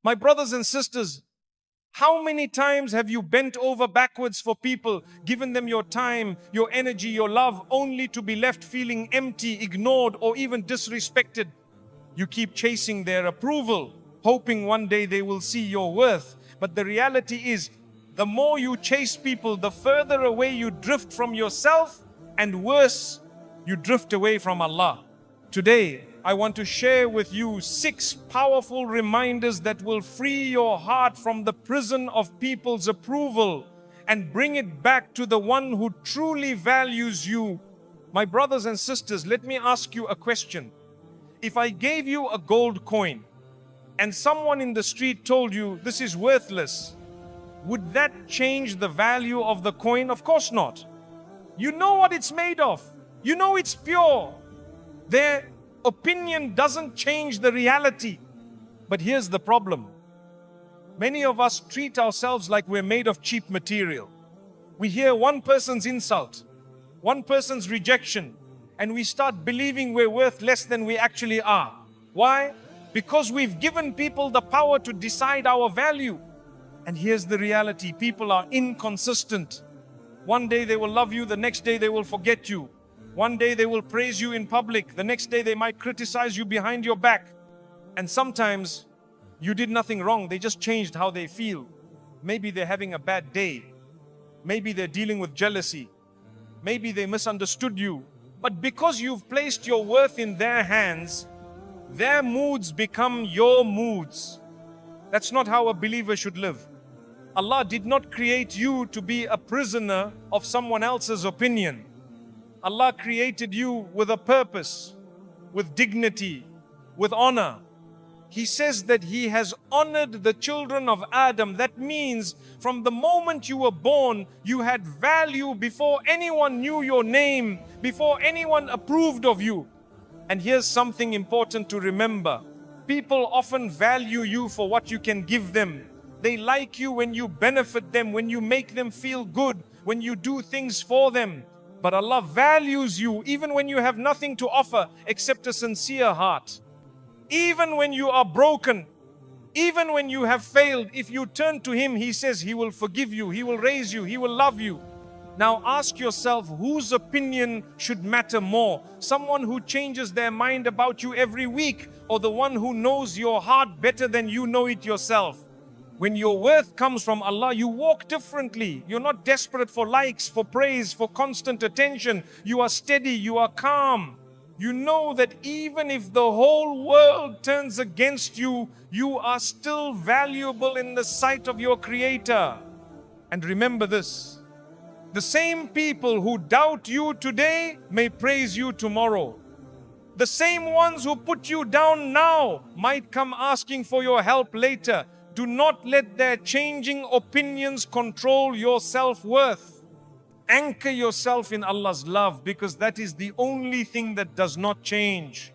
My brothers and sisters, how many times have you bent over backwards for people, given them your time, your energy, your love, only to be left feeling empty, ignored, or even disrespected? You keep chasing their approval, hoping one day they will see your worth. But the reality is, the more you chase people, the further away you drift from yourself, and worse, you drift away from Allah. Today, I want to share with you 6 powerful reminders that will free your heart from the prison of people's approval and bring it back to the one who truly values you. My brothers and sisters, let me ask you a question. If I gave you a gold coin and someone in the street told you this is worthless, would that change the value of the coin? Of course not. You know what it's made of. You know it's pure. Their opinion doesn't change the reality. But here's the problem. Many of us treat ourselves like we're made of cheap material. We hear one person's insult, one person's rejection, and we start believing we're worth less than we actually are. Why? Because we've given people the power to decide our value. And here's the reality. People are inconsistent. One day they will love you, the next day they will forget you. One day they will praise you in public, the next day they might criticize you behind your back. And sometimes you did nothing wrong, they just changed how they feel. Maybe they're having a bad day. Maybe they're dealing with jealousy. Maybe they misunderstood you. But because you've placed your worth in their hands, their moods become your moods. That's not how a believer should live. Allah did not create you to be a prisoner of someone else's opinion. Allah created you with a purpose, with dignity, with honor. He says that He has honored the children of Adam. That means from the moment you were born, you had value before anyone knew your name, before anyone approved of you. And here's something important to remember. People often value you for what you can give them. They like you when you benefit them, when you make them feel good, when you do things for them. But Allah values you even when you have nothing to offer except a sincere heart. Even when you are broken, even when you have failed, if you turn to Him, He says He will forgive you, He will raise you, He will love you. Now ask yourself, whose opinion should matter more? Someone who changes their mind about you every week, or the one who knows your heart better than you know it yourself? When your worth comes from Allah, you walk differently. You're not desperate for likes, for praise, for constant attention. You are steady, you are calm. You know that even if the whole world turns against you, you are still valuable in the sight of your Creator. And remember this, the same people who doubt you today may praise you tomorrow. The same ones who put you down now might come asking for your help later. Do not let their changing opinions control your self-worth. Anchor yourself in Allah's love, because that is the only thing that does not change.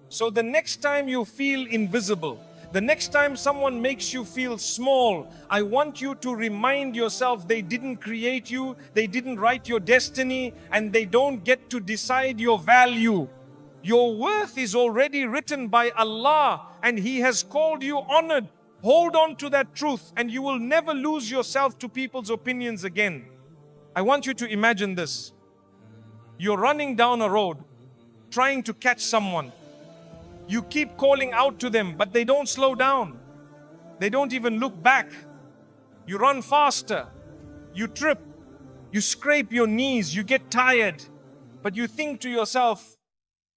So the next time you feel invisible, the next time someone makes you feel small, I want you to remind yourself they didn't create you, they didn't write your destiny, and they don't get to decide your value. Your worth is already written by Allah, and He has called you honored. Hold on to that truth and you will never lose yourself to people's opinions again. I want you to imagine this. You're running down a road, trying to catch someone. You keep calling out to them, but they don't slow down. They don't even look back. You run faster. You trip. You scrape your knees. You get tired. But you think to yourself,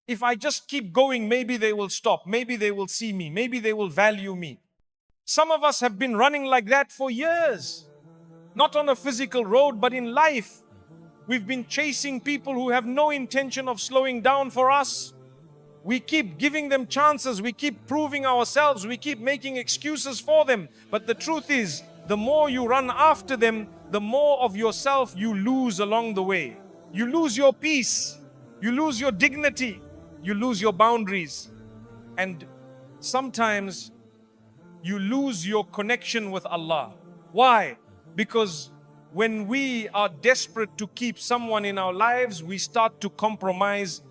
if I just keep going, maybe they will stop. Maybe they will see me. Maybe they will value me. Some of us have been running like that for years. Not on a physical road, but in life. We've been chasing people who have no intention of slowing down for us. We keep giving them chances. We keep proving ourselves. We keep making excuses for them. But the truth is, the more you run after them, the more of yourself you lose along the way. You lose your peace. You lose your dignity. You lose your boundaries. And sometimes you lose your connection with Allah. Why? Because when we are desperate to keep someone in our lives, we start to compromise.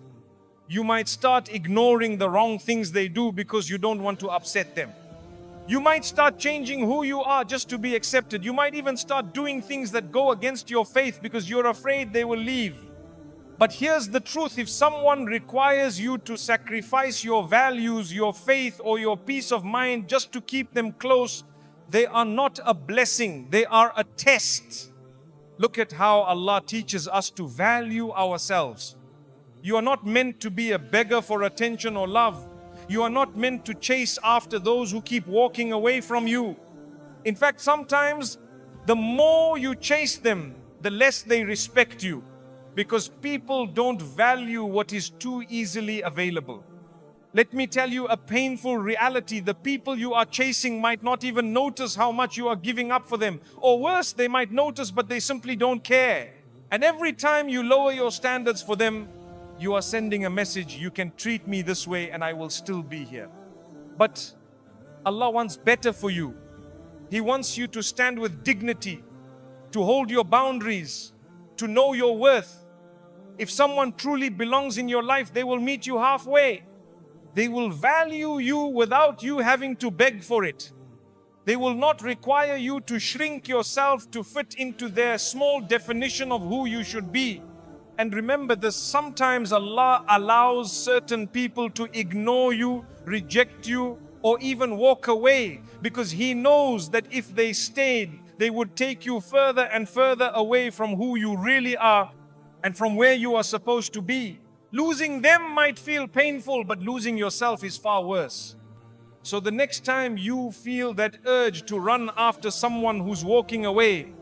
You might start ignoring the wrong things they do because you don't want to upset them. You might start changing who you are just to be accepted. You might even start doing things that go against your faith because you're afraid they will leave. But here's the truth: if someone requires you to sacrifice your values, your faith, or your peace of mind just to keep them close, they are not a blessing, they are a test. Look at how Allah teaches us to value ourselves. You are not meant to be a beggar for attention or love. You are not meant to chase after those who keep walking away from you. In fact, sometimes the more you chase them, the less they respect you, because people don't value what is too easily available. Let me tell you a painful reality: the people you are chasing might not even notice how much you are giving up for them. Or worse, they might notice, but they simply don't care. And every time you lower your standards for them, you are sending a message: you can treat me this way and I will still be here. But Allah wants better for you. He wants you to stand with dignity, to hold your boundaries, to know your worth. If someone truly belongs in your life, they will meet you halfway. They will value you without you having to beg for it. They will not require you to shrink yourself to fit into their small definition of who you should be. And remember this: sometimes Allah allows certain people to ignore you, reject you, or even walk away, because He knows that if they stayed, they would take you further and further away from who you really are and from where you are supposed to be. Losing them might feel painful, but losing yourself is far worse. So the next time you feel that urge to run after someone who's walking away,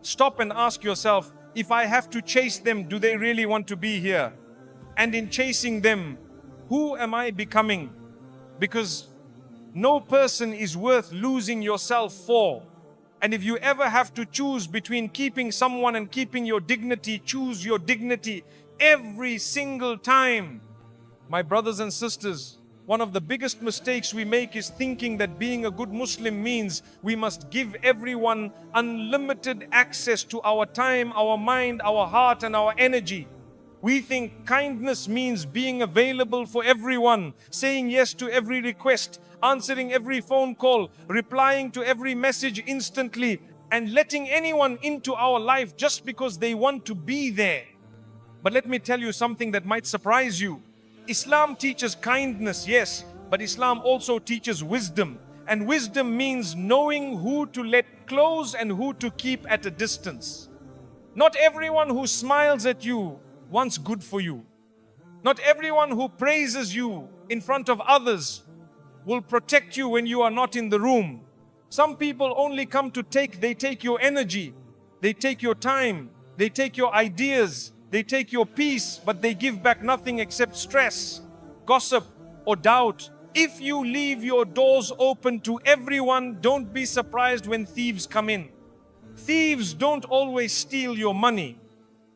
stop and ask yourself: if I have to chase them, do they really want to be here? And in chasing them, who am I becoming? Because no person is worth losing yourself for. And if you ever have to choose between keeping someone and keeping your dignity, choose your dignity every single time. My brothers and sisters, one of the biggest mistakes we make is thinking that being a good Muslim means we must give everyone unlimited access to our time, our mind, our heart, and our energy. We think kindness means being available for everyone, saying yes to every request, answering every phone call, replying to every message instantly, and letting anyone into our life just because they want to be there. But let me tell you something that might surprise you. Islam teaches kindness, yes, but Islam also teaches wisdom. And wisdom means knowing who to let close and who to keep at a distance. Not everyone who smiles at you wants good for you. Not everyone who praises you in front of others will protect you when you are not in the room. Some people only come to they take your energy, they take your time, they take your ideas, they take your peace, but they give back nothing except stress, gossip, or doubt. If you leave your doors open to everyone, don't be surprised when thieves come in. Thieves don't always steal your money.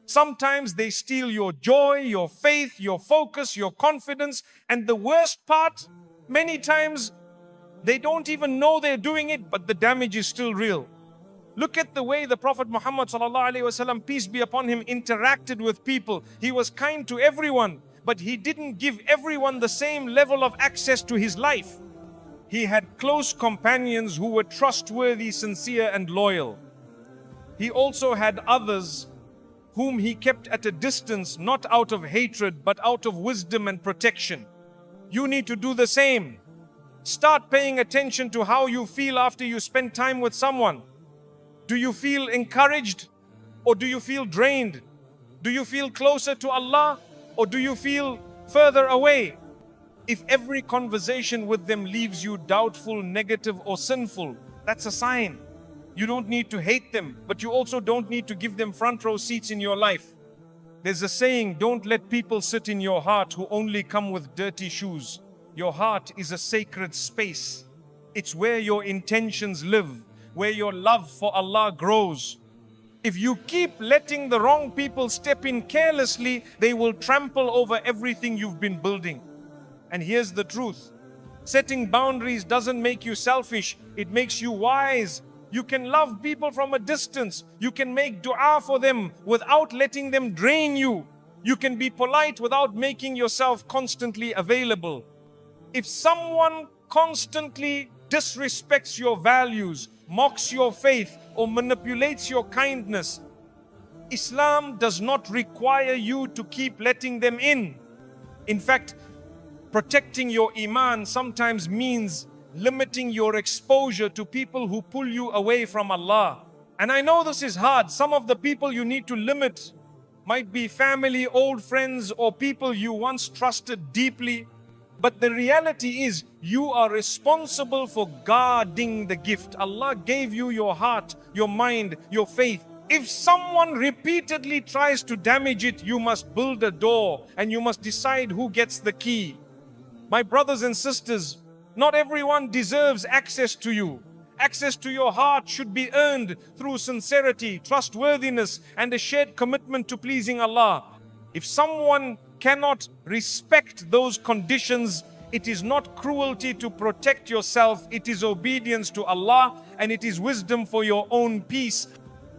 Sometimes they steal your joy, your faith, your focus, your confidence. And the worst part, many times they don't even know they're doing it, but the damage is still real. Look at the way the Prophet Muhammad ﷺ, peace be upon him, interacted with people. He was kind to everyone, but he didn't give everyone the same level of access to his life. He had close companions who were trustworthy, sincere, and loyal. He also had others whom he kept at a distance, not out of hatred, but out of wisdom and protection. You need to do the same. Start paying attention to how you feel after you spend time with someone. Do you feel encouraged, or do you feel drained? Do you feel closer to Allah, or do you feel further away? If every conversation with them leaves you doubtful, negative, or sinful, that's a sign. You don't need to hate them, but you also don't need to give them front row seats in your life. There's a saying: don't let people sit in your heart who only come with dirty shoes. Your heart is a sacred space. It's where your intentions live, where your love for Allah grows. If you keep letting the wrong people step in carelessly, they will trample over everything you've been building. And here's the truth: setting boundaries doesn't make you selfish, it makes you wise. You can love people from a distance. You can make dua for them without letting them drain you. You can be polite without making yourself constantly available. If someone constantly disrespects your values, mocks your faith, or manipulates your kindness, Islam does not require you to keep letting them in. In fact, protecting your iman sometimes means limiting your exposure to people who pull you away from Allah. And I know this is hard. Some of the people you need to limit might be family, old friends, or people you once trusted deeply. But the reality is, you are responsible for guarding the gift. Allah gave you your heart, your mind, your faith. If someone repeatedly tries to damage it, you must build a door and you must decide who gets the key. My brothers and sisters, not everyone deserves access to you. Access to your heart should be earned through sincerity, trustworthiness, and a shared commitment to pleasing Allah. If someone cannot respect those conditions, it is not cruelty to protect yourself, it is obedience to Allah, and it is wisdom for your own peace.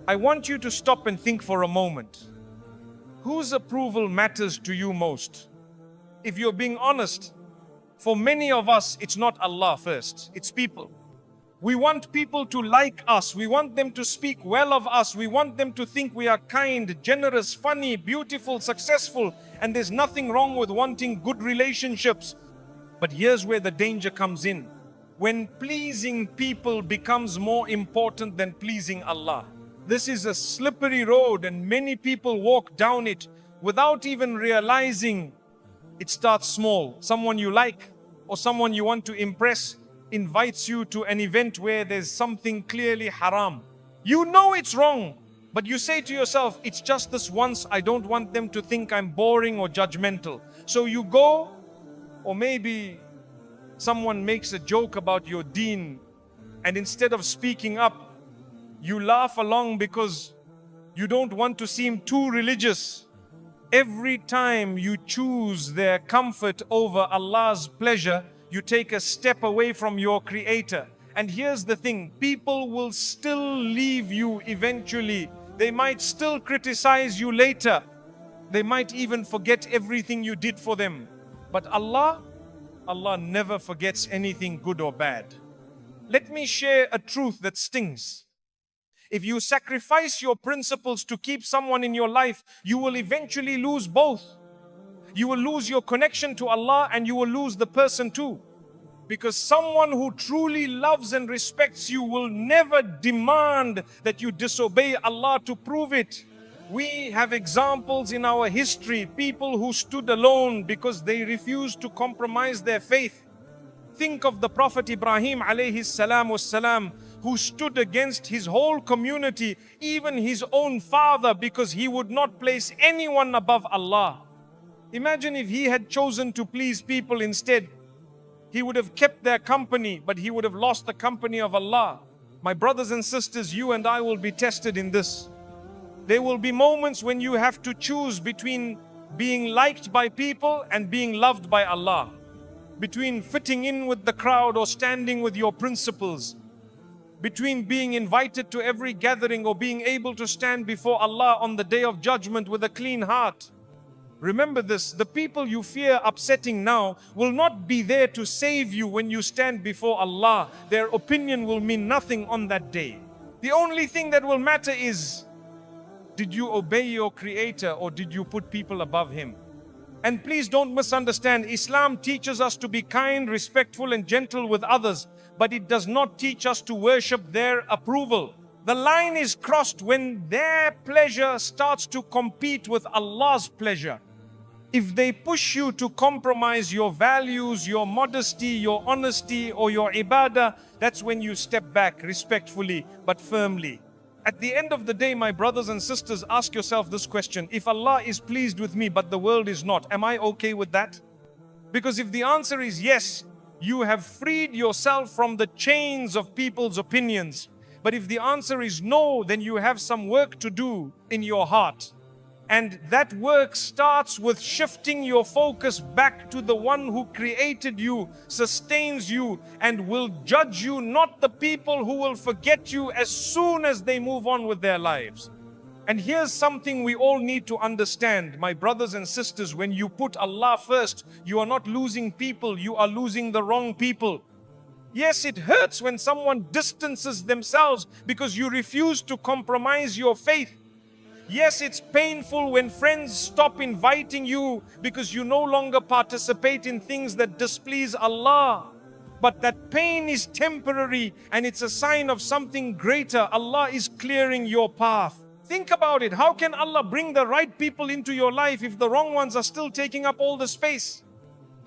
I want you to stop and think for a moment. Whose approval matters to you most? If you're being honest, for many of us, it's not Allah first, it's people. We want people to like us. We want them to speak well of us. We want them to think we are kind, generous, funny, beautiful, successful. And there's nothing wrong with wanting good relationships. But here's where the danger comes in. When pleasing people becomes more important than pleasing Allah. This is a slippery road and many people walk down it without even realizing. It starts small. Someone you like or someone you want to impress invites you to an event where there's something clearly haram. You know it's wrong, but you say to yourself, it's just this once, I don't want them to think I'm boring or judgmental. So you go, or maybe someone makes a joke about your deen, and instead of speaking up, you laugh along because you don't want to seem too religious. Every time you choose their comfort over Allah's pleasure, you take a step away from your Creator. And here's the thing, people will still leave you eventually. They might still criticize you later. They might even forget everything you did for them. But Allah never forgets anything good or bad. Let me share a truth that stings. If you sacrifice your principles to keep someone in your life, you will eventually lose both. You will lose your connection to Allah and you will lose the person too. Because someone who truly loves and respects you will never demand that you disobey Allah to prove it. We have examples in our history, people who stood alone because they refused to compromise their faith. Think of the Prophet Ibrahim alayhi salam wassalam, who stood against his whole community, even his own father, because he would not place anyone above Allah. Imagine if he had chosen to please people instead. He would have kept their company, but he would have lost the company of Allah. My brothers and sisters, you and I will be tested in this. There will be moments when you have to choose between being liked by people and being loved by Allah. Between fitting in with the crowd or standing with your principles. Between being invited to every gathering or being able to stand before Allah on the day of judgment with a clean heart. Remember this, the people you fear upsetting now will not be there to save you when you stand before Allah. Their opinion will mean nothing on that day. The only thing that will matter is, did you obey your Creator or did you put people above Him? And please don't misunderstand, Islam teaches us to be kind, respectful and gentle with others, but it does not teach us to worship their approval. The line is crossed when their pleasure starts to compete with Allah's pleasure. If they push you to compromise your values, your modesty, your honesty or your ibadah, that's when you step back respectfully but firmly. At the end of the day, my brothers and sisters, ask yourself this question. If Allah is pleased with me but the world is not, am I okay with that? Because if the answer is yes, you have freed yourself from the chains of people's opinions. But if the answer is no, then you have some work to do in your heart. And that work starts with shifting your focus back to the one who created you, sustains you, and will judge you, not the people who will forget you as soon as they move on with their lives. And here's something we all need to understand, my brothers and sisters. When you put Allah first, you are not losing people, you are losing the wrong people. Yes, it hurts when someone distances themselves because you refuse to compromise your faith. Yes, it's painful when friends stop inviting you because you no longer participate in things that displease Allah. But that pain is temporary and it's a sign of something greater. Allah is clearing your path. Think about it. How can Allah bring the right people into your life if the wrong ones are still taking up all the space?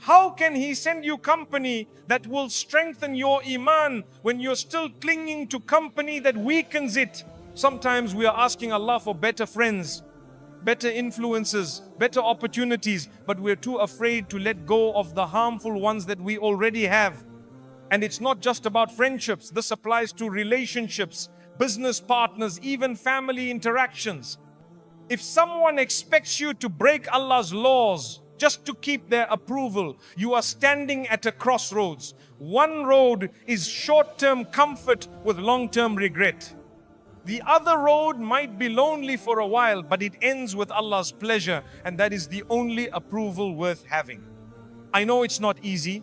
How can He send you company that will strengthen your iman when you're still clinging to company that weakens it? Sometimes we are asking Allah for better friends, better influences, better opportunities, but we're too afraid to let go of the harmful ones that we already have. And it's not just about friendships. This applies to relationships, business partners, even family interactions. If someone expects you to break Allah's laws just to keep their approval, you are standing at a crossroads. One road is short-term comfort with long-term regret. The other road might be lonely for a while, but it ends with Allah's pleasure, and that is the only approval worth having. I know it's not easy.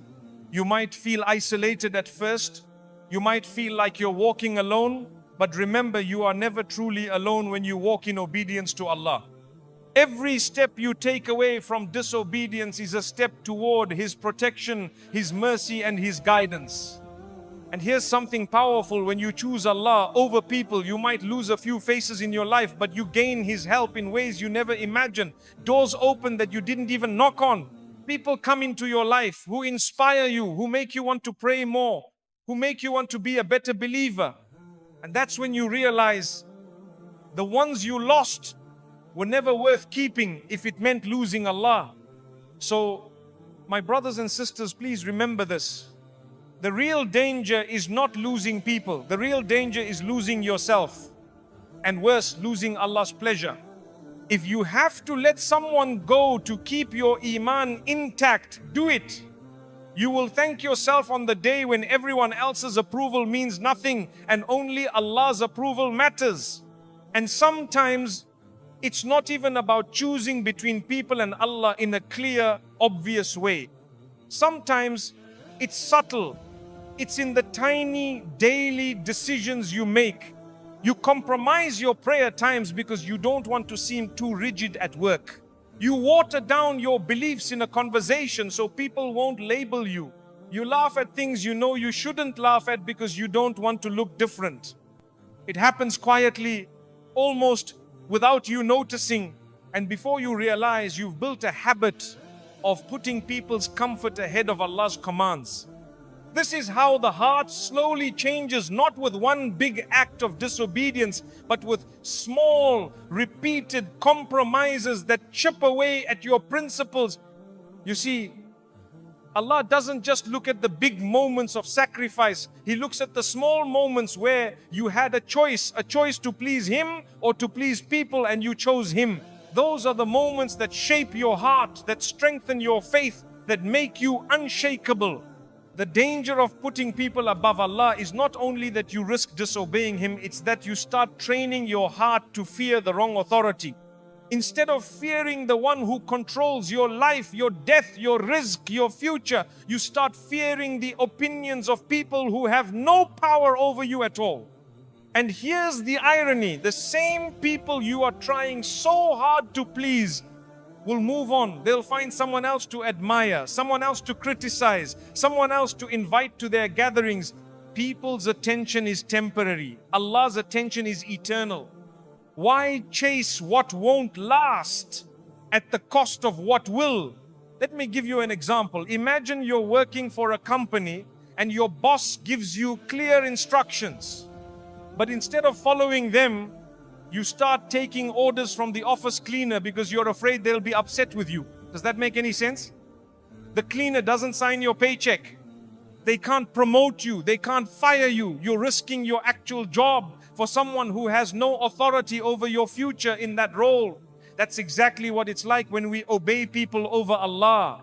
You might feel isolated at first. You might feel like you're walking alone, but remember, you are never truly alone when you walk in obedience to Allah. Every step you take away from disobedience is a step toward His protection, His mercy, and His guidance. And here's something powerful: when you choose Allah over people, you might lose a few faces in your life, but you gain His help in ways you never imagined. Doors open that you didn't even knock on. People come into your life who inspire you, who make you want to pray more, who make you want to be a better believer. And that's when you realize the ones you lost were never worth keeping if it meant losing Allah. So, my brothers and sisters, please remember this. The real danger is not losing people. The real danger is losing yourself. And worse, losing Allah's pleasure. If you have to let someone go to keep your iman intact, do it. You will thank yourself on the day when everyone else's approval means nothing and only Allah's approval matters. And sometimes it's not even about choosing between people and Allah in a clear, obvious way. Sometimes it's subtle. It's in the tiny daily decisions you make. You compromise your prayer times because you don't want to seem too rigid at work. You water down your beliefs in a conversation so people won't label you. You laugh at things you know you shouldn't laugh at because you don't want to look different. It happens quietly, almost without you noticing, and before you realize, you've built a habit of putting people's comfort ahead of Allah's commands. This is how the heart slowly changes, not with one big act of disobedience, but with small, repeated compromises that chip away at your principles. You see, Allah doesn't just look at the big moments of sacrifice. He looks at the small moments where you had a choice to please Him or to please people, and you chose Him. Those are the moments that shape your heart, that strengthen your faith, that make you unshakable. The danger of putting people above Allah is not only that you risk disobeying Him, it's that you start training your heart to fear the wrong authority. Instead of fearing the one who controls your life, your death, your rizq, your future, you start fearing the opinions of people who have no power over you at all. And here's the irony: the same people you are trying so hard to please will move on. They'll find someone else to admire, someone else to criticize, someone else to invite to their gatherings. People's attention is temporary. Allah's attention is eternal. Why chase what won't last at the cost of what will? Let me give you an example. Imagine you're working for a company and your boss gives you clear instructions. But instead of following them, you start taking orders from the office cleaner because you're afraid they'll be upset with you. Does that make any sense? The cleaner doesn't sign your paycheck. They can't promote you. They can't fire you. You're risking your actual job for someone who has no authority over your future in that role. That's exactly what it's like when we obey people over Allah.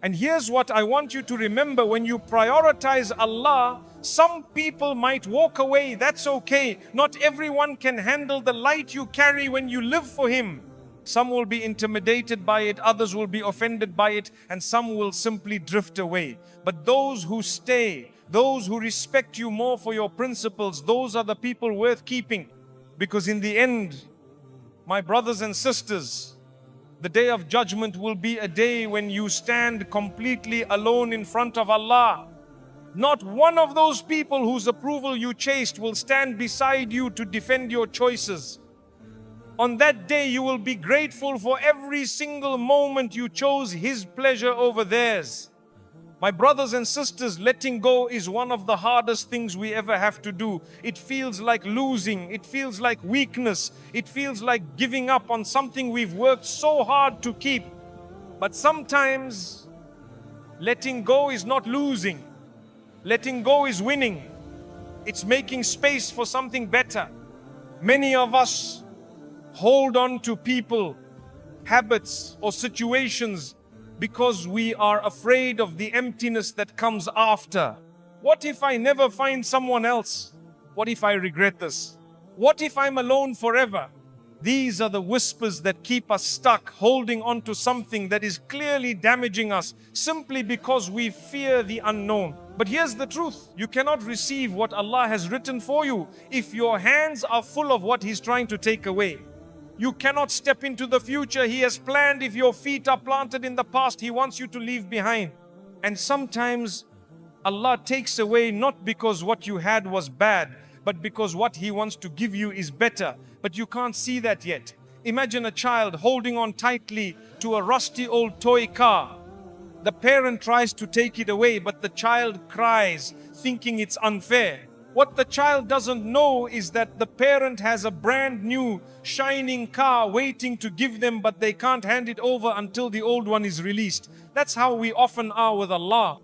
And here's what I want you to remember: when you prioritize Allah, some people might walk away. That's okay. Not everyone can handle the light you carry when you live for Him. Some will be intimidated by it, others will be offended by it, and some will simply drift away. But those who stay, Those who respect you more for your principles, those are the people worth keeping. Because in the end, my brothers and sisters, the day of judgment will be a day when you stand completely alone in front of Allah. Not one of those people whose approval you chased will stand beside you to defend your choices. On that day, you will be grateful for every single moment you chose His pleasure over theirs. My brothers and sisters, letting go is one of the hardest things we ever have to do. It feels like losing. It feels like weakness. It feels like giving up on something we've worked so hard to keep. But sometimes letting go is not losing. Letting go is winning. It's making space for something better. Many of us hold on to people, habits, or situations because we are afraid of the emptiness that comes after. What if I never find someone else? What if I regret this? What if I'm alone forever? These are the whispers that keep us stuck, holding on to something that is clearly damaging us simply because we fear the unknown. But here's the truth. You cannot receive what Allah has written for you if your hands are full of what He's trying to take away. You cannot step into the future He has planned if your feet are planted in the past He wants you to leave behind. And sometimes Allah takes away not because what you had was bad, but because what He wants to give you is better. But you can't see that yet. Imagine a child holding on tightly to a rusty old toy car. The parent tries to take it away, but the child cries, thinking it's unfair. What the child doesn't know is that the parent has a brand new shining car waiting to give them, but they can't hand it over until the old one is released. That's how we often are with Allah.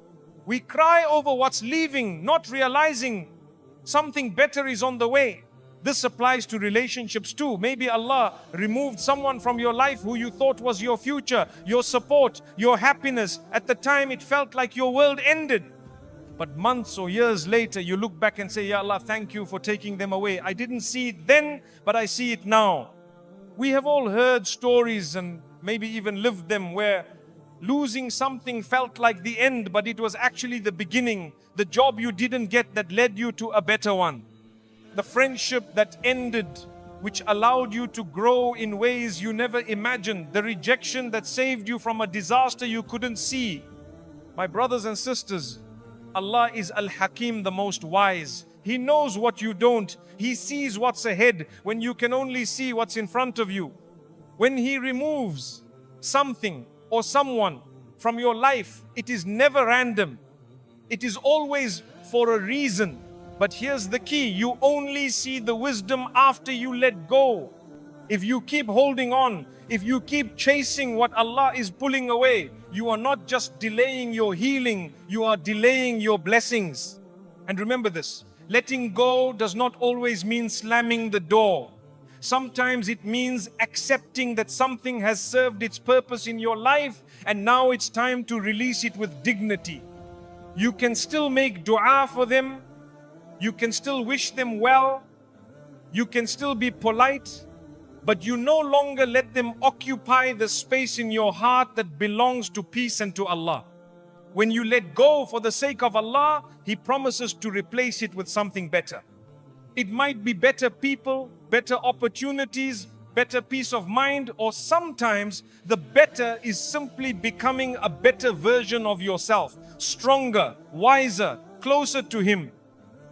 We cry over what's leaving, not realizing something better is on the way. This applies to relationships too. Maybe Allah removed someone from your life who you thought was your future, your support, your happiness. At the time it felt like your world ended. But months or years later, you look back and say, Ya Allah, thank you for taking them away. I didn't see it then, but I see it now. We have all heard stories and maybe even lived them where losing something felt like the end, but it was actually the beginning. The job you didn't get that led you to a better one. The friendship that ended, which allowed you to grow in ways you never imagined. The rejection that saved you from a disaster you couldn't see. My brothers and sisters, Allah is Al-Hakim, the most wise. He knows what you don't. He sees what's ahead when you can only see what's in front of you. When He removes something or someone from your life, it is never random. It is always for a reason. But here's the key. You only see the wisdom after you let go. If you keep holding on, if you keep chasing what Allah is pulling away, you are not just delaying your healing, you are delaying your blessings. And remember this, letting go does not always mean slamming the door. Sometimes it means accepting that something has served its purpose in your life and now it's time to release it with dignity. You can still make dua for them, you can still wish them well, you can still be polite, but you no longer let them occupy the space in your heart that belongs to peace and to Allah. When you let go for the sake of Allah, He promises to replace it with something better. It might be better people, better opportunities, better peace of mind, or sometimes the better is simply becoming a better version of yourself, stronger, wiser, closer to Him.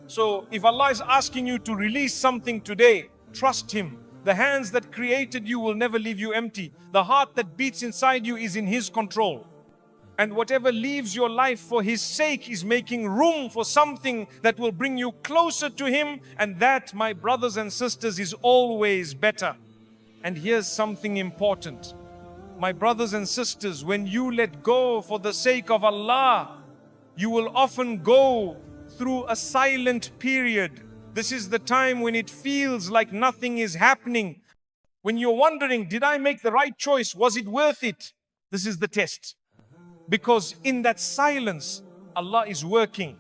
So if Allah is asking you to release something today, trust Him. The hands that created you will never leave you empty. The heart that beats inside you is in His control. And whatever leaves your life for His sake is making room for something that will bring you closer to Him. And that, my brothers and sisters, is always better. And here's something important. My brothers and sisters, when you let go for the sake of Allah, you will often go through a silent period. This is the time when it feels like nothing is happening. When you're wondering, did I make the right choice? Was it worth it? This is the test. Because in that silence, Allah is working.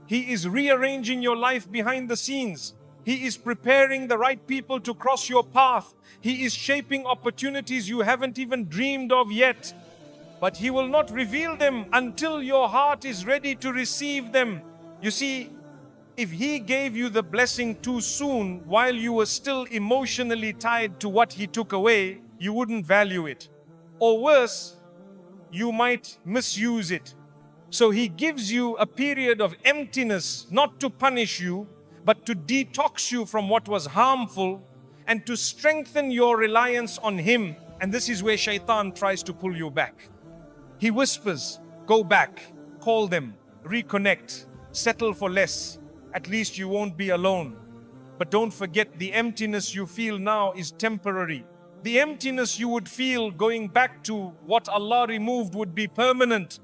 He is rearranging your life behind the scenes. He is preparing the right people to cross your path. He is shaping opportunities you haven't even dreamed of yet. But He will not reveal them until your heart is ready to receive them. You see, if He gave you the blessing too soon while you were still emotionally tied to what He took away, you wouldn't value it. Or worse, you might misuse it. So He gives you a period of emptiness, not to punish you, but to detox you from what was harmful and to strengthen your reliance on Him. And this is where shaitan tries to pull you back. He whispers, go back, call them, reconnect, settle for less. At least you won't be alone. But don't forget, the emptiness you feel now is temporary. The emptiness you would feel going back to what Allah removed would be permanent.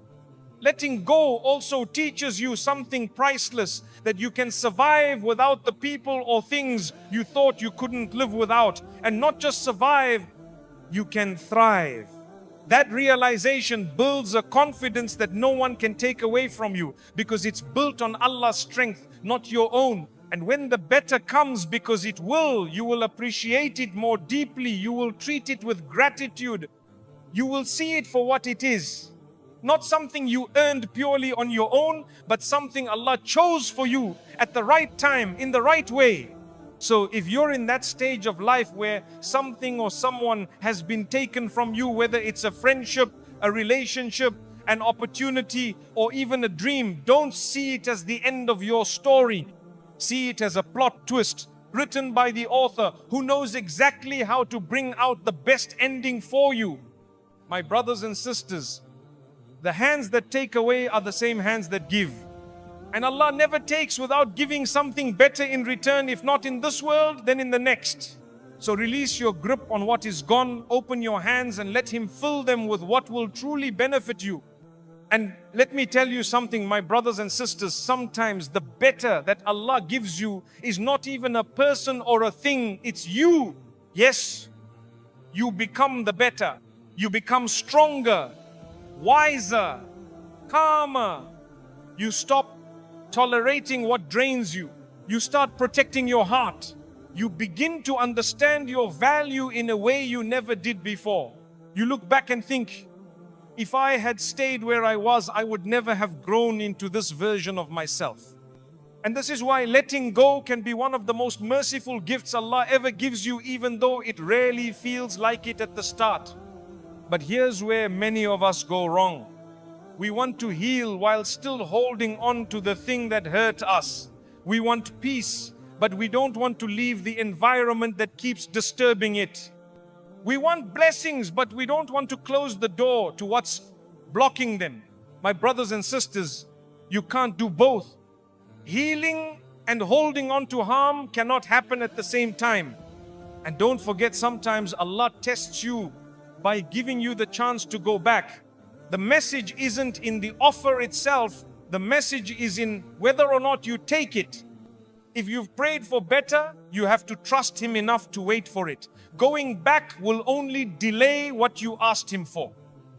Letting go also teaches you something priceless, that you can survive without the people or things you thought you couldn't live without. And not just survive, you can thrive. That realization builds a confidence that no one can take away from you, because it's built on Allah's strength, not your own. And when the better comes, because it will, you will appreciate it more deeply. You will treat it with gratitude. You will see it for what it is. Not something you earned purely on your own, but something Allah chose for you at the right time, in the right way. So if you're in that stage of life where something or someone has been taken from you, whether it's a friendship, a relationship, an opportunity, or even a dream, don't see it as the end of your story. See it as a plot twist written by the author who knows exactly how to bring out the best ending for you. My brothers and sisters, the hands that take away are the same hands that give. And Allah never takes without giving something better in return, if not in this world, then in the next. So release your grip on what is gone, open your hands and let Him fill them with what will truly benefit you. And let me tell you something, my brothers and sisters, sometimes the better that Allah gives you is not even a person or a thing, it's you. Yes, you become the better. You become stronger, wiser, calmer. You stop tolerating what drains you. You start protecting your heart. You begin to understand your value in a way you never did before. You look back and think, if I had stayed where I was, I would never have grown into this version of myself. And this is why letting go can be one of the most merciful gifts Allah ever gives you, even though it rarely feels like it at the start. But here's where many of us go wrong. We want to heal while still holding on to the thing that hurt us. We want peace, but we don't want to leave the environment that keeps disturbing it. We want blessings, but we don't want to close the door to what's blocking them. My brothers and sisters, you can't do both. Healing and holding on to harm cannot happen at the same time. And don't forget, sometimes Allah tests you by giving you the chance to go back. The message isn't in the offer itself. The message is in whether or not you take it. If you've prayed for better, you have to trust Him enough to wait for it. Going back will only delay what you asked Him for.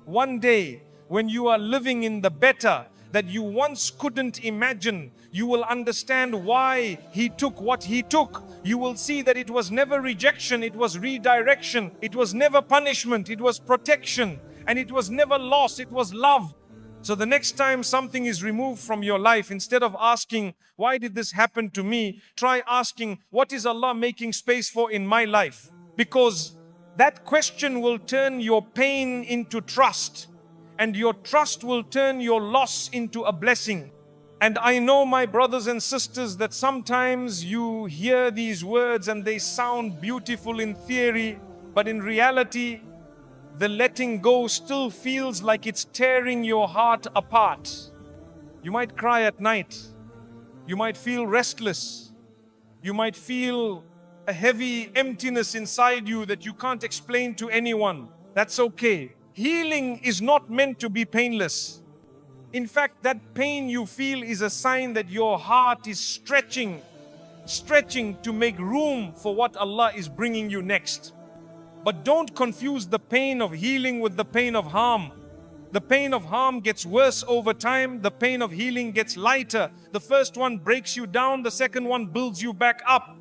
One day, when you are living in the better that you once couldn't imagine, you will understand why He took what He took. You will see that it was never rejection, it was redirection. It was never punishment, it was protection. And it was never loss, it was love. So the next time something is removed from your life, instead of asking, why did this happen to me? Try asking, what is Allah making space for in my life? Because that question will turn your pain into trust. And your trust will turn your loss into a blessing. And I know, my brothers and sisters, that sometimes you hear these words and they sound beautiful in theory, but in reality, the letting go still feels like it's tearing your heart apart. You might cry at night. You might feel restless. You might feel a heavy emptiness inside you that you can't explain to anyone. That's okay. Healing is not meant to be painless. In fact, that pain you feel is a sign that your heart is stretching to make room for what Allah is bringing you next. But don't confuse the pain of healing with the pain of harm. The pain of harm gets worse over time. The pain of healing gets lighter. The first one breaks you down. The second one builds you back up.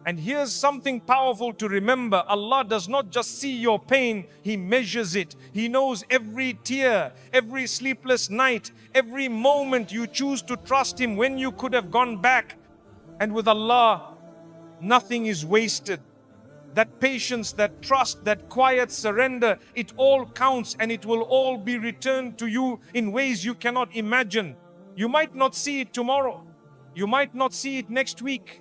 And here's something powerful to remember. Allah does not just see your pain, He measures it. He knows every tear, every sleepless night, every moment you choose to trust Him when you could have gone back. And with Allah, nothing is wasted. That patience, that trust, that quiet surrender, it all counts, and it will all be returned to you in ways you cannot imagine. You might not see it tomorrow. You might not see it next week.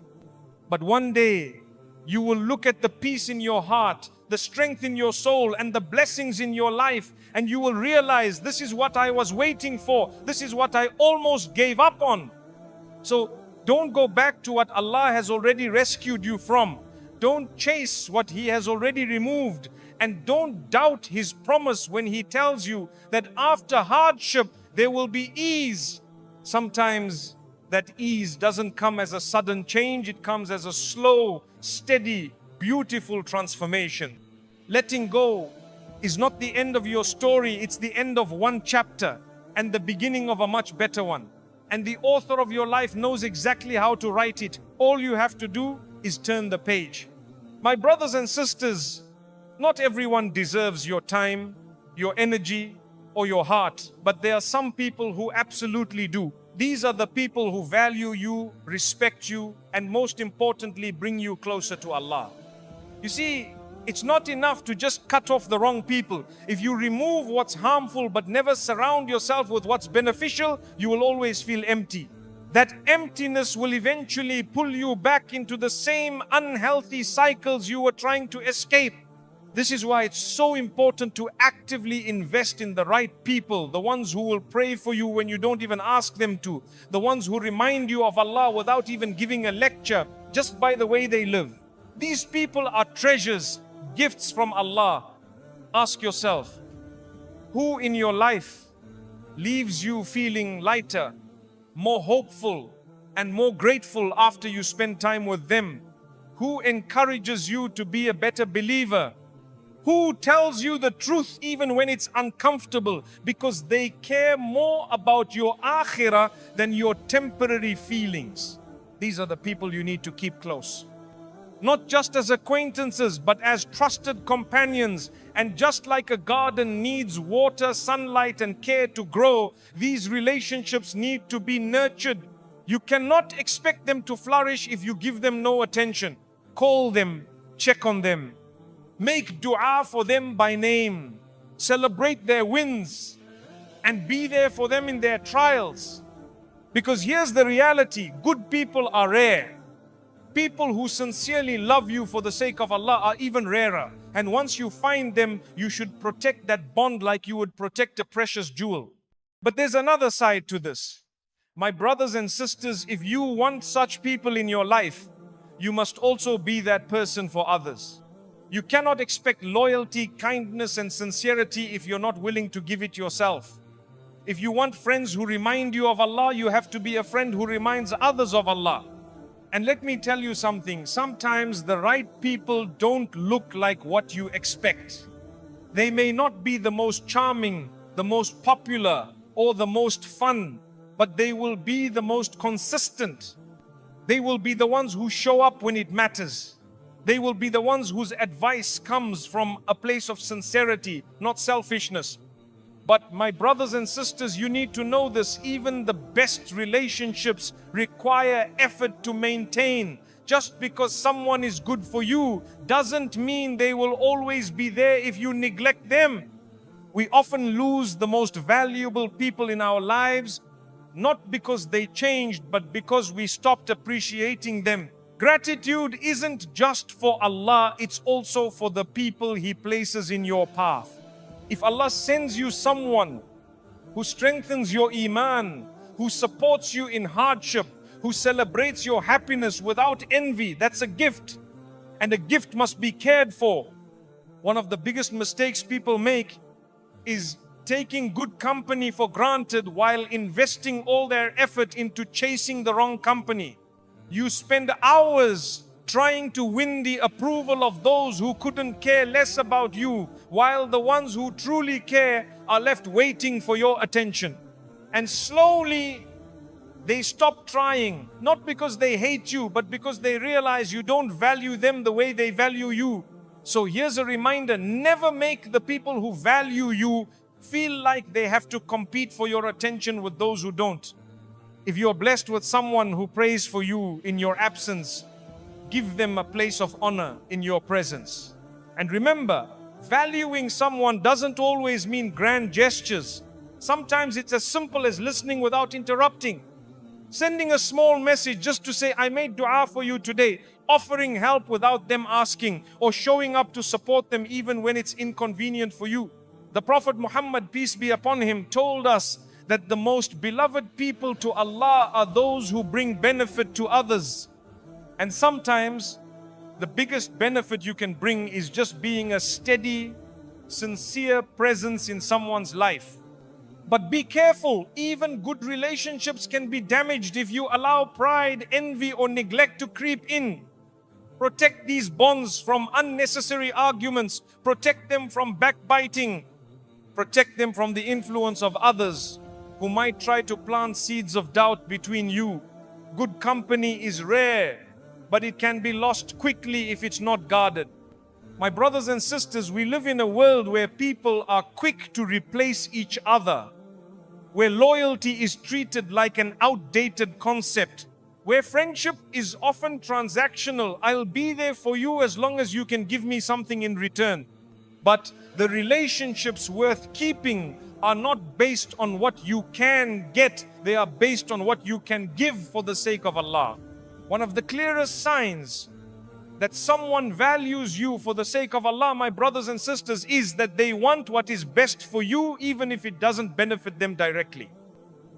But one day, you will look at the peace in your heart, the strength in your soul, and the blessings in your life, and you will realize, this is what I was waiting for. This is what I almost gave up on. So don't go back to what Allah has already rescued you from. Don't chase what He has already removed. And don't doubt His promise when He tells you that after hardship, there will be ease. Sometimes that ease doesn't come as a sudden change. It comes as a slow, steady, beautiful transformation. Letting go is not the end of your story. It's the end of one chapter and the beginning of a much better one. And the author of your life knows exactly how to write it. All you have to do is turn the page. My brothers and sisters, not everyone deserves your time, your energy, or your heart, but there are some people who absolutely do. These are the people who value you, respect you, and most importantly, bring you closer to Allah. You see, it's not enough to just cut off the wrong people. If you remove what's harmful but never surround yourself with what's beneficial, you will always feel empty. That emptiness will eventually pull you back into the same unhealthy cycles you were trying to escape. This is why it's so important to actively invest in the right people, the ones who will pray for you when you don't even ask them to, the ones who remind you of Allah without even giving a lecture, just by the way they live. These people are treasures, gifts from Allah. Ask yourself, who in your life leaves you feeling lighter, more hopeful, and more grateful after you spend time with them? Who encourages you to be a better believer? Who tells you the truth even when it's uncomfortable, because they care more about your akhirah than your temporary feelings? These are the people you need to keep close. Not just as acquaintances, but as trusted companions. And just like a garden needs water, sunlight, and care to grow, these relationships need to be nurtured. You cannot expect them to flourish if you give them no attention. Call them, check on them. Make dua for them by name. Celebrate their wins and be there for them in their trials. Because here's the reality, good people are rare. People who sincerely love you for the sake of Allah are even rarer. And once you find them, you should protect that bond like you would protect a precious jewel. But there's another side to this. My brothers and sisters, if you want such people in your life, you must also be that person for others. You cannot expect loyalty, kindness, and sincerity if you're not willing to give it yourself. If you want friends who remind you of Allah, you have to be a friend who reminds others of Allah. And let me tell you something, sometimes the right people don't look like what you expect. They may not be the most charming, the most popular, or the most fun, but they will be the most consistent. They will be the ones who show up when it matters. They will be the ones whose advice comes from a place of sincerity, not selfishness. But my brothers and sisters, you need to know this, even the best relationships require effort to maintain. Just because someone is good for you doesn't mean they will always be there if you neglect them. We often lose the most valuable people in our lives, not because they changed, but because we stopped appreciating them. Gratitude isn't just for Allah, it's also for the people He places in your path. If Allah sends you someone who strengthens your iman, who supports you in hardship, who celebrates your happiness without envy, that's a gift. And a gift must be cared for. One of the biggest mistakes people make is taking good company for granted while investing all their effort into chasing the wrong company. You spend hours trying to win the approval of those who couldn't care less about you, while the ones who truly care are left waiting for your attention. And slowly, They stop trying, not because they hate you, but because they realize you don't value them the way they value you. So here's a reminder, never make the people who value you feel like they have to compete for your attention with those who don't. If you're blessed with someone who prays for you in your absence, give them a place of honor in your presence. And remember, valuing someone doesn't always mean grand gestures. Sometimes it's as simple as listening without interrupting. Sending a small message just to say, I made dua for you today. Offering help without them asking, or showing up to support them even when it's inconvenient for you. The Prophet Muhammad, peace be upon him, told us that the most beloved people to Allah are those who bring benefit to others. And sometimes the biggest benefit you can bring is just being a steady, sincere presence in someone's life. But be careful, even good relationships can be damaged if you allow pride, envy, or neglect to creep in. Protect these bonds from unnecessary arguments. Protect them from backbiting. Protect them from the influence of others who might try to plant seeds of doubt between you. Good company is rare, but it can be lost quickly if it's not guarded. My brothers and sisters, we live in a world where people are quick to replace each other, where loyalty is treated like an outdated concept, where friendship is often transactional. I'll be there for you as long as you can give me something in return. But the relationships worth keeping are not based on what you can get, they are based on what you can give for the sake of Allah. One of the clearest signs that someone values you for the sake of Allah, my brothers and sisters, is that they want what is best for you even if it doesn't benefit them directly.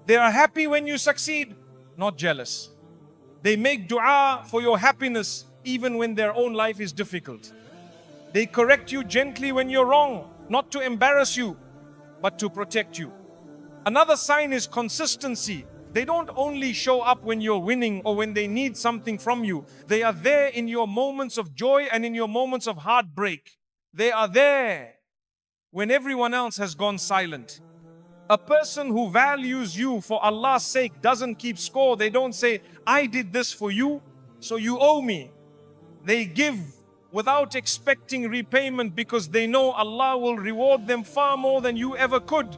They are happy when you succeed, not jealous. They make dua for your happiness even when their own life is difficult. They correct you gently when you're wrong, not to embarrass you, but to protect you. Another sign is consistency. They don't only show up when you're winning or when they need something from you. They are there in your moments of joy and in your moments of heartbreak. They are there when everyone else has gone silent. A person who values you for Allah's sake doesn't keep score. They don't say, I did this for you, so you owe me. They give without expecting repayment because they know Allah will reward them far more than you ever could.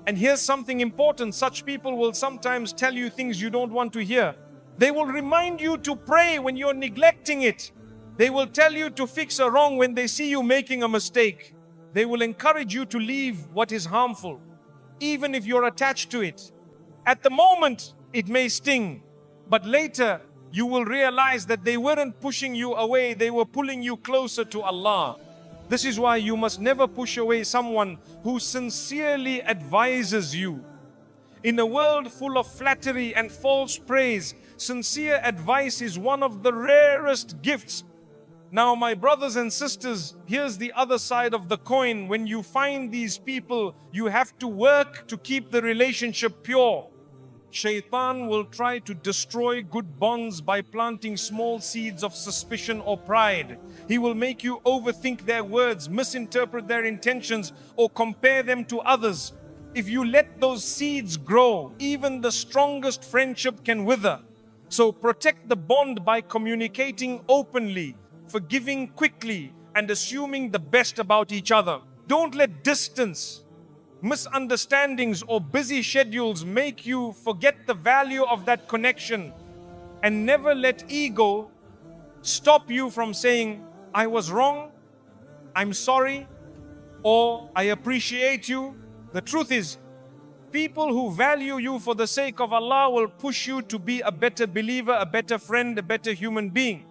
And here's something important. Such people will sometimes tell you things you don't want to hear. They will remind you to pray when you're neglecting it. They will tell you to fix a wrong when they see you making a mistake. They will encourage you to leave what is harmful, even if you're attached to it. At the moment, it may sting, but later you will realize that they weren't pushing you away, they were pulling you closer to Allah. This is why you must never push away someone who sincerely advises you. In a world full of flattery and false praise, sincere advice is one of the rarest gifts. Now, my brothers and sisters, here's the other side of the coin. When you find these people, you have to work to keep the relationship pure. Shaitan will try to destroy good bonds by planting small seeds of suspicion or pride. He will make you overthink their words, misinterpret their intentions, or compare them to others. If you let those seeds grow, even the strongest friendship can wither. So protect the bond by communicating openly, forgiving quickly, and assuming the best about each other. Don't let distance, misunderstandings, or busy schedules make you forget the value of that connection. And never let ego stop you from saying, I was wrong, I'm sorry, or I appreciate you. The truth is, people who value you for the sake of Allah will push you to be a better believer, a better friend, a better human being.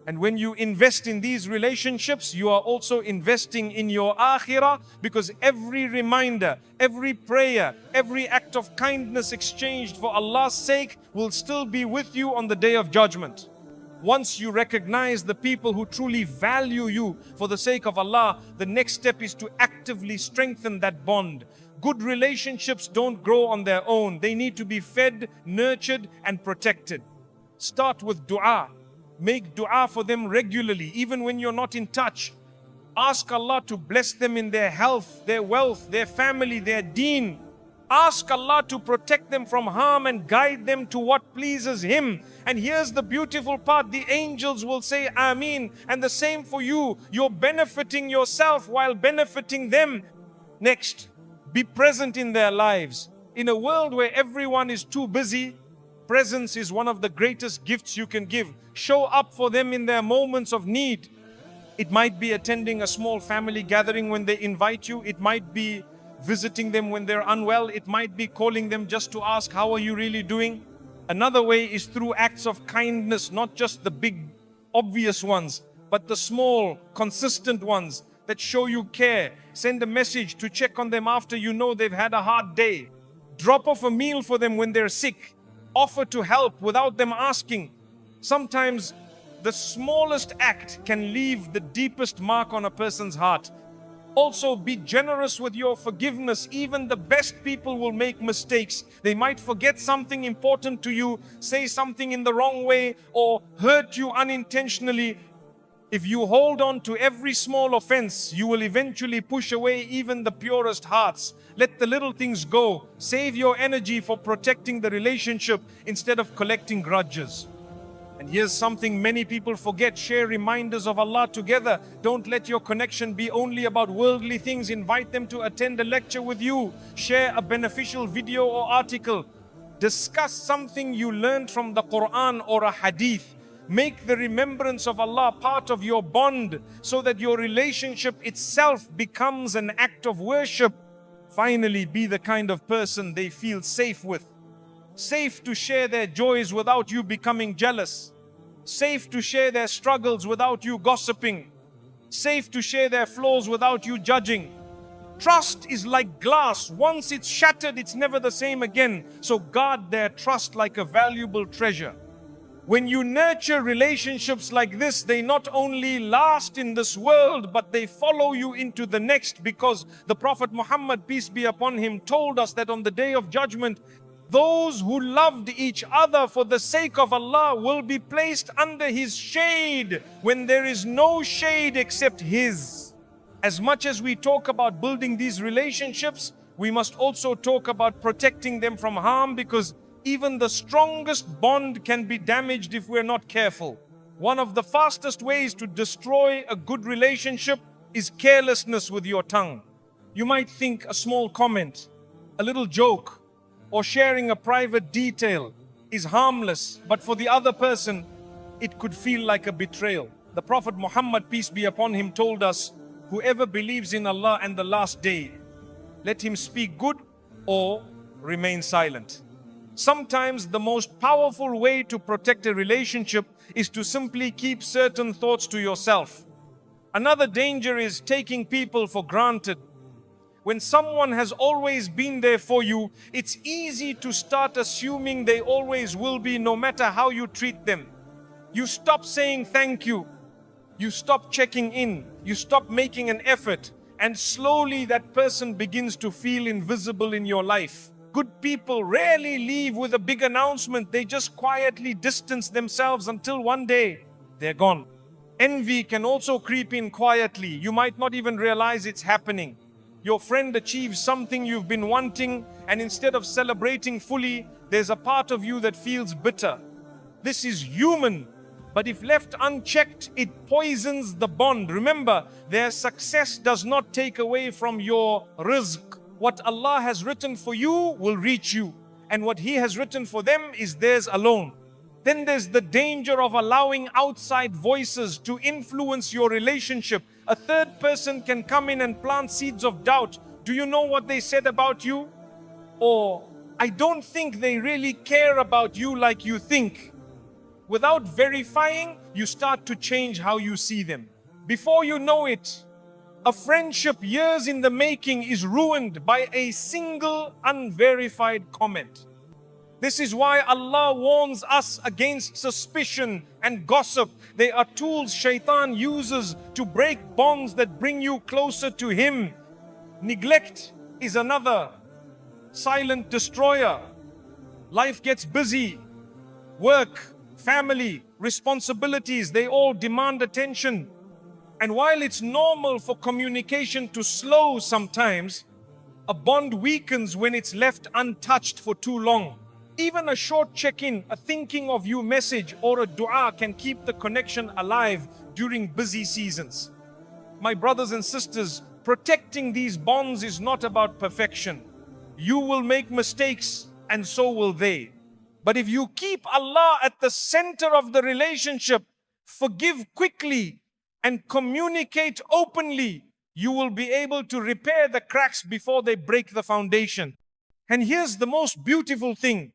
And when you invest in these relationships, you are also investing in your akhirah, because every reminder, every prayer, every act of kindness exchanged for Allah's sake will still be with you on the day of judgment. Once you recognize the people who truly value you for the sake of Allah, the next step is to actively strengthen that bond. Good relationships don't grow on their own. They need to be fed, nurtured, and protected. Start with dua. Make dua for them regularly, even when you're not in touch. Ask Allah to bless them in their health, their wealth, their family, their deen. Ask Allah to protect them from harm and guide them to what pleases Him. And here's the beautiful part, the angels will say Ameen, and the same for you. You're benefiting yourself while benefiting them. Next, be present in their lives. In a world where everyone is too busy, presence is one of the greatest gifts you can give. Show up for them in their moments of need. It might be attending a small family gathering when they invite you. It might be visiting them when they're unwell. It might be calling them just to ask, how are you really doing? Another way is through acts of kindness, not just the big, obvious ones, but the small, consistent ones that show you care. Send a message to check on them after you know they've had a hard day. Drop off a meal for them when they're sick. Offer to help without them asking. Sometimes the smallest act can leave the deepest mark on a person's heart. Also, be generous with your forgiveness. Even the best people will make mistakes. They might forget something important to you, say something in the wrong way, or hurt you unintentionally. If you hold on to every small offense, you will eventually push away even the purest hearts. Let the little things go. Save your energy for protecting the relationship instead of collecting grudges. And here's something many people forget. Share reminders of Allah together. Don't let your connection be only about worldly things. Invite them to attend a lecture with you. Share a beneficial video or article. Discuss something you learned from the Quran or a hadith. Make the remembrance of Allah part of your bond so that your relationship itself becomes an act of worship. Finally, be the kind of person they feel safe with. Safe to share their joys without you becoming jealous. Safe to share their struggles without you gossiping. Safe to share their flaws without you judging. Trust is like glass. Once it's shattered, it's never the same again. So guard their trust like a valuable treasure. When you nurture relationships like this, they not only last in this world, but they follow you into the next, because the Prophet Muhammad, peace be upon him, told us that on the day of judgment, those who loved each other for the sake of Allah will be placed under His shade when there is no shade except His. As much as we talk about building these relationships, we must also talk about protecting them from harm, because even the strongest bond can be damaged if we're not careful. One of the fastest ways to destroy a good relationship is carelessness with your tongue. You might think a small comment, a little joke, or sharing a private detail is harmless, but for the other person, it could feel like a betrayal. The Prophet Muhammad, peace be upon him, told us, whoever believes in Allah and the last day, let him speak good or remain silent. Sometimes the most powerful way to protect a relationship is to simply keep certain thoughts to yourself. Another danger is taking people for granted. When someone has always been there for you, it's easy to start assuming they always will be, no matter how you treat them. You stop saying thank you. You stop checking in. You stop making an effort. And slowly that person begins to feel invisible in your life. Good people rarely leave with a big announcement. They just quietly distance themselves until one day they're gone. Envy can also creep in quietly. You might not even realize it's happening. Your friend achieves something you've been wanting, and instead of celebrating fully, there's a part of you that feels bitter. This is human, but if left unchecked, it poisons the bond. Remember, their success does not take away from your rizq. What Allah has written for you will reach you, and what He has written for them is theirs alone. Then there's the danger of allowing outside voices to influence your relationship. A third person can come in and plant seeds of doubt. Do you know what they said about you? Or, I don't think they really care about you like you think. Without verifying, you start to change how you see them. Before you know it, a friendship years in the making is ruined by a single unverified comment. This is why Allah warns us against suspicion and gossip. They are tools Shaitan uses to break bonds that bring you closer to him. Neglect is another silent destroyer. Life gets busy. Work, family, responsibilities, they all demand attention. And while it's normal for communication to slow sometimes, A bond weakens when it's left untouched for too long. Even a short check-in, a thinking of you message, or a dua can keep the connection alive during busy seasons. My brothers and sisters, protecting these bonds is not about perfection. You will make mistakes, and so will they. But if you keep Allah at the center of the relationship, forgive quickly, and communicate openly, you will be able to repair the cracks before they break the foundation. And here's the most beautiful thing.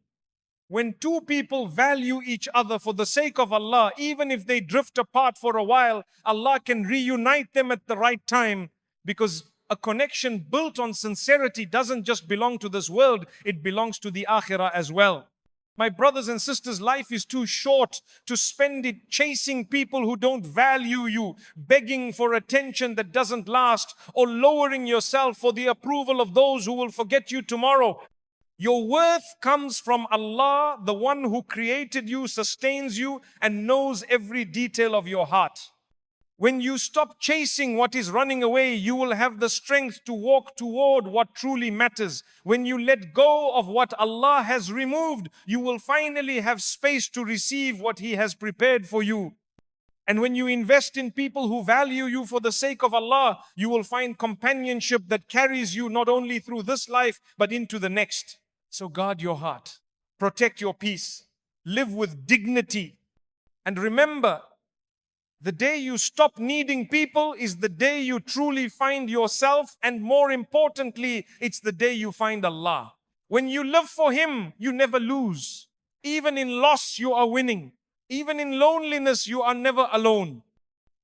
When two people value each other for the sake of Allah, even if they drift apart for a while, Allah can reunite them at the right time, because a connection built on sincerity doesn't just belong to this world, it belongs to the akhirah as well. My brothers and sisters, life is too short to spend it chasing people who don't value you, begging for attention that doesn't last, or lowering yourself for the approval of those who will forget you tomorrow. Your worth comes from Allah, the one who created you, sustains you, and knows every detail of your heart. When you stop chasing what is running away, you will have the strength to walk toward what truly matters. When you let go of what Allah has removed, you will finally have space to receive what He has prepared for you. And when you invest in people who value you for the sake of Allah, you will find companionship that carries you not only through this life, but into the next. So guard your heart, protect your peace, live with dignity, and remember, the day you stop needing people is the day you truly find yourself, and more importantly, it's the day you find Allah. When you live for Him, you never lose. Even in loss, you are winning. Even in loneliness, you are never alone.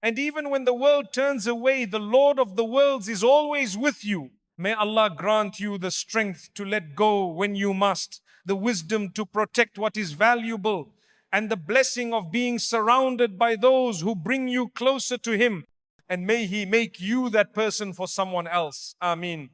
And even when the world turns away, the Lord of the worlds is always with you. May Allah grant you the strength to let go when you must, the wisdom to protect what is valuable, and the blessing of being surrounded by those who bring you closer to Him. And may He make you that person for someone else. Ameen.